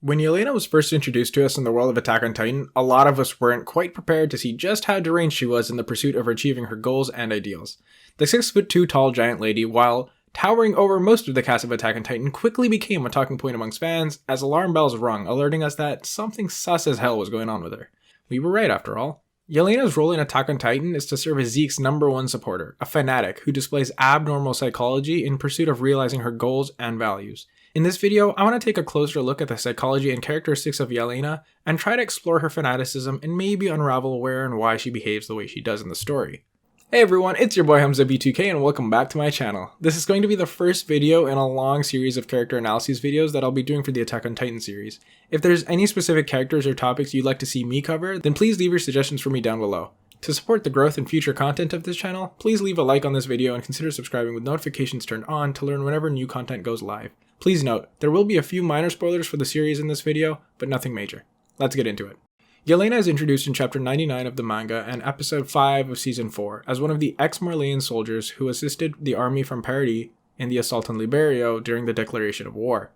When Yelena was first introduced to us in the world of Attack on Titan, a lot of us weren't quite prepared to see just how deranged she was in the pursuit of achieving her goals and ideals. The 6'2" tall giant lady, while towering over most of the cast of Attack on Titan, quickly became a talking point amongst fans as alarm bells rung, alerting us that something sus as hell was going on with her. We were right after all. Yelena's role in Attack on Titan is to serve as Zeke's #1 supporter, a fanatic who displays abnormal psychology in pursuit of realizing her goals and values. In this video, I want to take a closer look at the psychology and characteristics of Yelena and try to explore her fanaticism and maybe unravel where and why she behaves the way she does in the story. Hey everyone, it's your boy Hamza B2K and welcome back to my channel. This is going to be the first video in a long series of character analysis videos that I'll be doing for the Attack on Titan series. If there's any specific characters or topics you'd like to see me cover, then please leave your suggestions for me down below. To support the growth and future content of this channel, please leave a like on this video and consider subscribing with notifications turned on to learn whenever new content goes live. Please note, there will be a few minor spoilers for the series in this video, but nothing major. Let's get into it. Yelena is introduced in chapter 99 of the manga and episode 5 of season 4 as one of the ex-Marleyan soldiers who assisted the army from Paradis in the assault on Liberio during the declaration of war.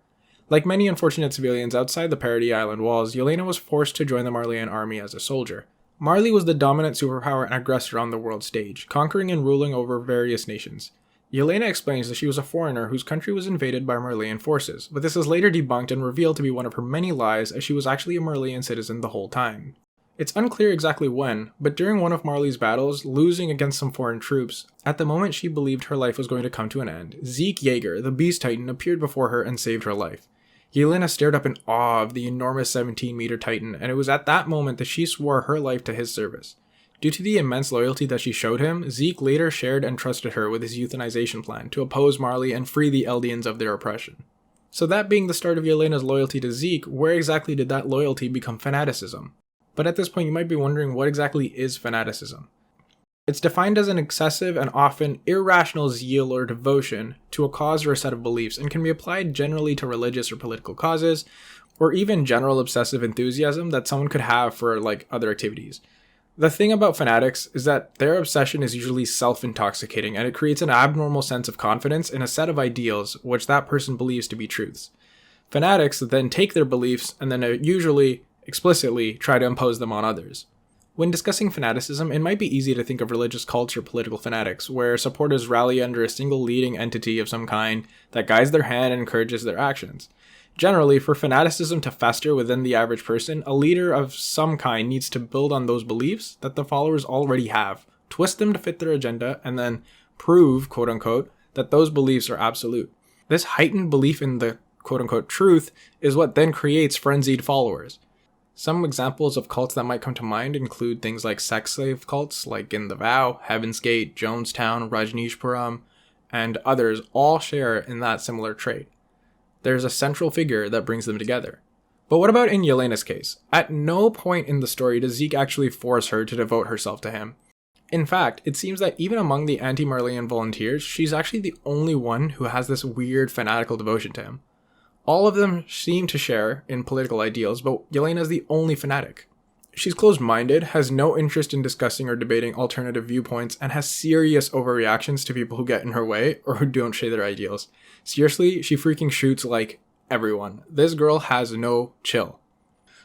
Like many unfortunate civilians outside the Paradis Island walls, Yelena was forced to join the Marleyan army as a soldier. Marley was the dominant superpower and aggressor on the world stage, conquering and ruling over various nations. Yelena explains that she was a foreigner whose country was invaded by Marleyan forces, but this is later debunked and revealed to be one of her many lies as she was actually a Marleyan citizen the whole time. It's unclear exactly when, but during one of Marley's battles, losing against some foreign troops, at the moment she believed her life was going to come to an end, Zeke Yeager, the Beast Titan, appeared before her and saved her life. Yelena stared up in awe of the enormous 17-meter Titan, and it was at that moment that she swore her life to his service. Due to the immense loyalty that she showed him, Zeke later shared and trusted her with his euthanization plan to oppose Marley and free the Eldians of their oppression. So that being the start of Yelena's loyalty to Zeke, where exactly did that loyalty become fanaticism? But at this point you might be wondering what exactly is fanaticism. It's defined as an excessive and often irrational zeal or devotion to a cause or a set of beliefs and can be applied generally to religious or political causes, or even general obsessive enthusiasm that someone could have for other activities. The thing about fanatics is that their obsession is usually self-intoxicating and it creates an abnormal sense of confidence in a set of ideals which that person believes to be truths. Fanatics then take their beliefs and then usually explicitly try to impose them on others. When discussing fanaticism, it might be easy to think of religious cults or political fanatics, where supporters rally under a single leading entity of some kind that guides their hand and encourages their actions. Generally, for fanaticism to fester within the average person, a leader of some kind needs to build on those beliefs that the followers already have, twist them to fit their agenda, and then prove, quote-unquote, that those beliefs are absolute. This heightened belief in the, quote-unquote, truth is what then creates frenzied followers. Some examples of cults that might come to mind include things like sex slave cults, like in The Vow, Heaven's Gate, Jonestown, Rajneeshpuram, and others all share in that similar trait. There's a central figure that brings them together. But what about in Yelena's case? At no point in the story does Zeke actually force her to devote herself to him. In fact, it seems that even among the anti-Marleyan volunteers, she's actually the only one who has this weird fanatical devotion to him. All of them seem to share in political ideals, but Yelena is the only fanatic. She's closed-minded, has no interest in discussing or debating alternative viewpoints, and has serious overreactions to people who get in her way or who don't share their ideals. Seriously, she freaking shoots like everyone. This girl has no chill.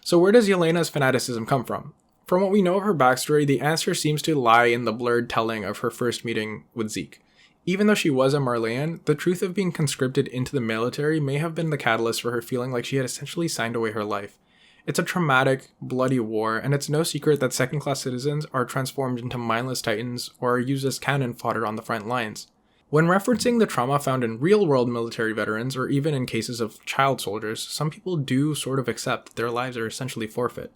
So where does Yelena's fanaticism come from? From what we know of her backstory, the answer seems to lie in the blurred telling of her first meeting with Zeke. Even though she was a Marleyan, the truth of being conscripted into the military may have been the catalyst for her feeling like she had essentially signed away her life. It's a traumatic, bloody war, and it's no secret that second-class citizens are transformed into mindless titans or are used as cannon fodder on the front lines. When referencing the trauma found in real-world military veterans, or even in cases of child soldiers, some people do sort of accept that their lives are essentially forfeit.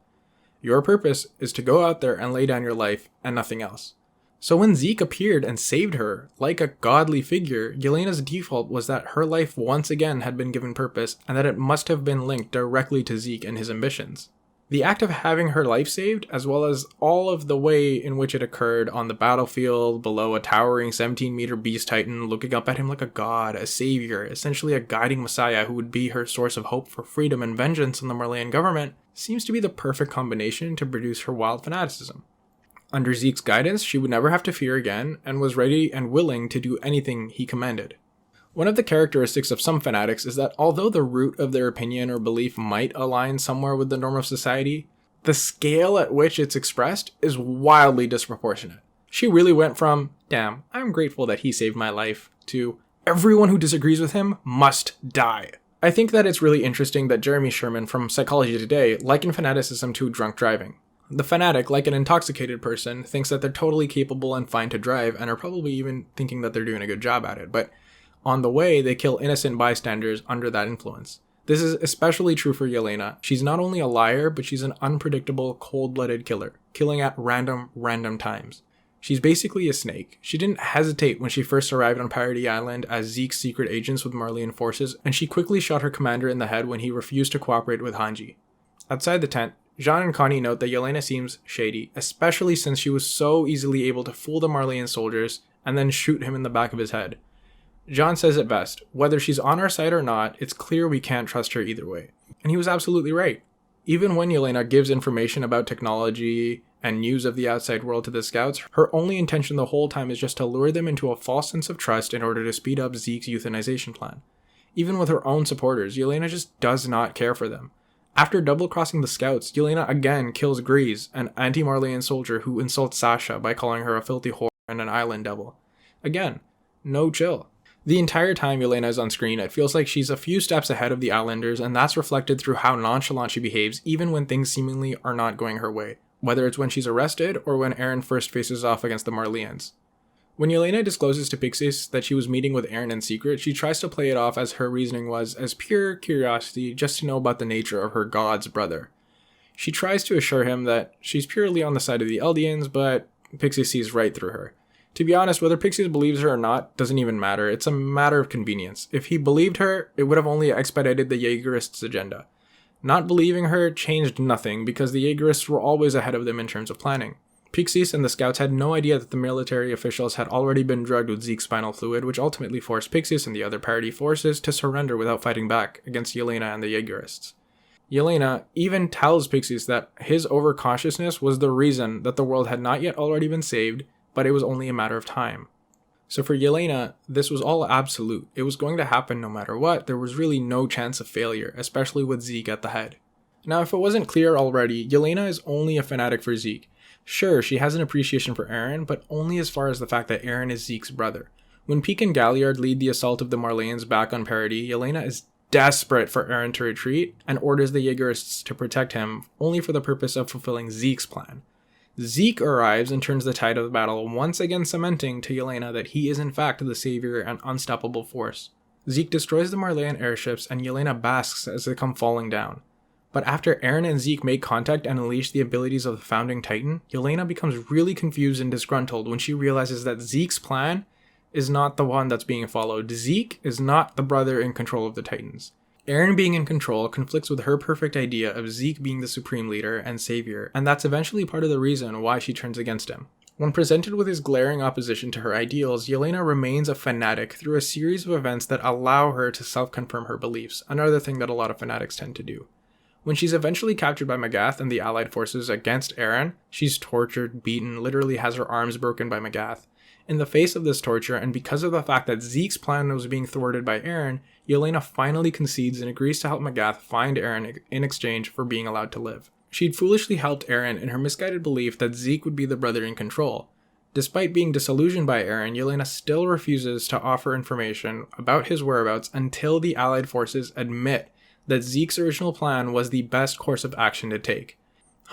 Your purpose is to go out there and lay down your life, and nothing else. So when Zeke appeared and saved her, like a godly figure, Yelena's default was that her life once again had been given purpose and that it must have been linked directly to Zeke and his ambitions. The act of having her life saved, as well as all of the way in which it occurred on the battlefield below a towering 17-meter beast titan looking up at him like a god, a savior, essentially a guiding messiah who would be her source of hope for freedom and vengeance on the Marleyan government, seems to be the perfect combination to produce her wild fanaticism. Under Zeke's guidance, she would never have to fear again, and was ready and willing to do anything he commanded. One of the characteristics of some fanatics is that although the root of their opinion or belief might align somewhere with the norm of society, the scale at which it's expressed is wildly disproportionate. She really went from, damn, I'm grateful that he saved my life, to, everyone who disagrees with him must die. I think that it's really interesting that Jeremy Sherman from Psychology Today likened fanaticism to drunk driving. The fanatic, like an intoxicated person, thinks that they're totally capable and fine to drive and are probably even thinking that they're doing a good job at it, but on the way, they kill innocent bystanders under that influence. This is especially true for Yelena. She's not only a liar, but she's an unpredictable, cold-blooded killer, killing at random times. She's basically a snake. She didn't hesitate when she first arrived on Parody Island as Zeke's secret agents with Marleyan forces, and she quickly shot her commander in the head when he refused to cooperate with Hanji. Outside the tent, Jean and Connie note that Yelena seems shady, especially since she was so easily able to fool the Marleyan soldiers and then shoot him in the back of his head. John says it best, whether she's on our side or not, it's clear we can't trust her either way. And he was absolutely right. Even when Yelena gives information about technology and news of the outside world to the scouts, her only intention the whole time is just to lure them into a false sense of trust in order to speed up Zeke's euthanization plan. Even with her own supporters, Yelena just does not care for them. After double-crossing the scouts, Yelena again kills Grease, an anti-Marleyan soldier who insults Sasha by calling her a filthy whore and an island devil. Again, no chill. The entire time Yelena is on screen, it feels like she's a few steps ahead of the Outlanders, and that's reflected through how nonchalant she behaves even when things seemingly are not going her way, whether it's when she's arrested or when Eren first faces off against the Marleyans. When Yelena discloses to Pixis that she was meeting with Eren in secret, she tries to play it off as her reasoning was as pure curiosity just to know about the nature of her god's brother. She tries to assure him that she's purely on the side of the Eldians, but Pixis sees right through her. To be honest, whether Pixis believes her or not doesn't even matter. It's a matter of convenience. If he believed her, it would have only expedited the Jaegerists' agenda. Not believing her changed nothing because the Jaegerists were always ahead of them in terms of planning. Pixis and the scouts had no idea that the military officials had already been drugged with Zeke's spinal fluid, which ultimately forced Pixis and the other party forces to surrender without fighting back against Yelena and the Jaegerists. Yelena even tells Pixis that his overcautiousness was the reason that the world had not yet already been saved, but it was only a matter of time. So for Yelena, this was all absolute. It was going to happen no matter what. There was really no chance of failure, especially with Zeke at the head. Now, if it wasn't clear already, Yelena is only a fanatic for Zeke. Sure, she has an appreciation for Eren, but only as far as the fact that Eren is Zeke's brother. When Peek and Galliard lead the assault of the Marleyans back on Parody, Yelena is desperate for Eren to retreat and orders the Jaegerists to protect him, only for the purpose of fulfilling Zeke's plan. Zeke arrives and turns the tide of the battle, once again cementing to Yelena that he is in fact the savior and unstoppable force. Zeke destroys the Marleyan airships and Yelena basks as they come falling down. But after Eren and Zeke make contact and unleash the abilities of the Founding Titan, Yelena becomes really confused and disgruntled when she realizes that Zeke's plan is not the one that's being followed. Zeke is not the brother in control of the Titans. Eren being in control conflicts with her perfect idea of Zeke being the supreme leader and savior, and that's eventually part of the reason why she turns against him. When presented with his glaring opposition to her ideals, Yelena remains a fanatic through a series of events that allow her to self-confirm her beliefs, another thing that a lot of fanatics tend to do. When she's eventually captured by Magath and the allied forces against Eren, she's tortured, beaten, literally has her arms broken by Magath. In the face of this torture, and because of the fact that Zeke's plan was being thwarted by Eren, Yelena finally concedes and agrees to help Magath find Eren in exchange for being allowed to live. She'd foolishly helped Eren in her misguided belief that Zeke would be the brother in control. Despite being disillusioned by Eren, Yelena still refuses to offer information about his whereabouts until the allied forces admit that Zeke's original plan was the best course of action to take.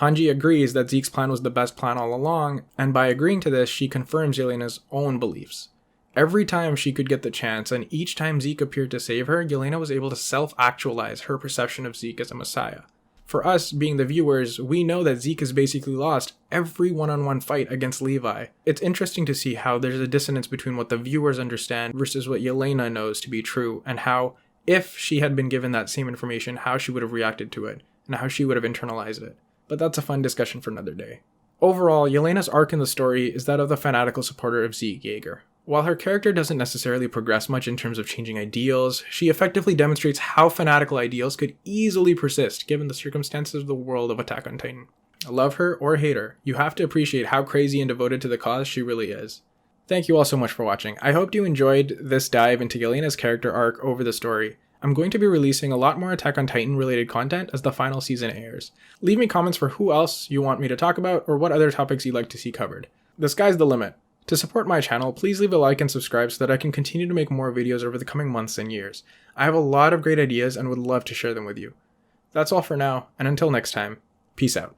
Hanji agrees that Zeke's plan was the best plan all along, and by agreeing to this, she confirms Yelena's own beliefs. Every time she could get the chance, and each time Zeke appeared to save her, Yelena was able to self-actualize her perception of Zeke as a messiah. For us, being the viewers, we know that Zeke has basically lost every one-on-one fight against Levi. It's interesting to see how there's a dissonance between what the viewers understand versus what Yelena knows to be true, and how, if she had been given that same information, how she would have reacted to it, and how she would have internalized it. But that's a fun discussion for another day. Overall, Yelena's arc in the story is that of the fanatical supporter of Zeke Yeager. While her character doesn't necessarily progress much in terms of changing ideals, she effectively demonstrates how fanatical ideals could easily persist given the circumstances of the world of Attack on Titan. Love her or hate her, you have to appreciate how crazy and devoted to the cause she really is. Thank you all so much for watching. I hope you enjoyed this dive into Yelena's character arc over the story. I'm going to be releasing a lot more Attack on Titan related content as the final season airs. Leave me comments for who else you want me to talk about or what other topics you'd like to see covered. The sky's the limit. To support my channel, please leave a like and subscribe so that I can continue to make more videos over the coming months and years. I have a lot of great ideas and would love to share them with you. That's all for now, and until next time, peace out.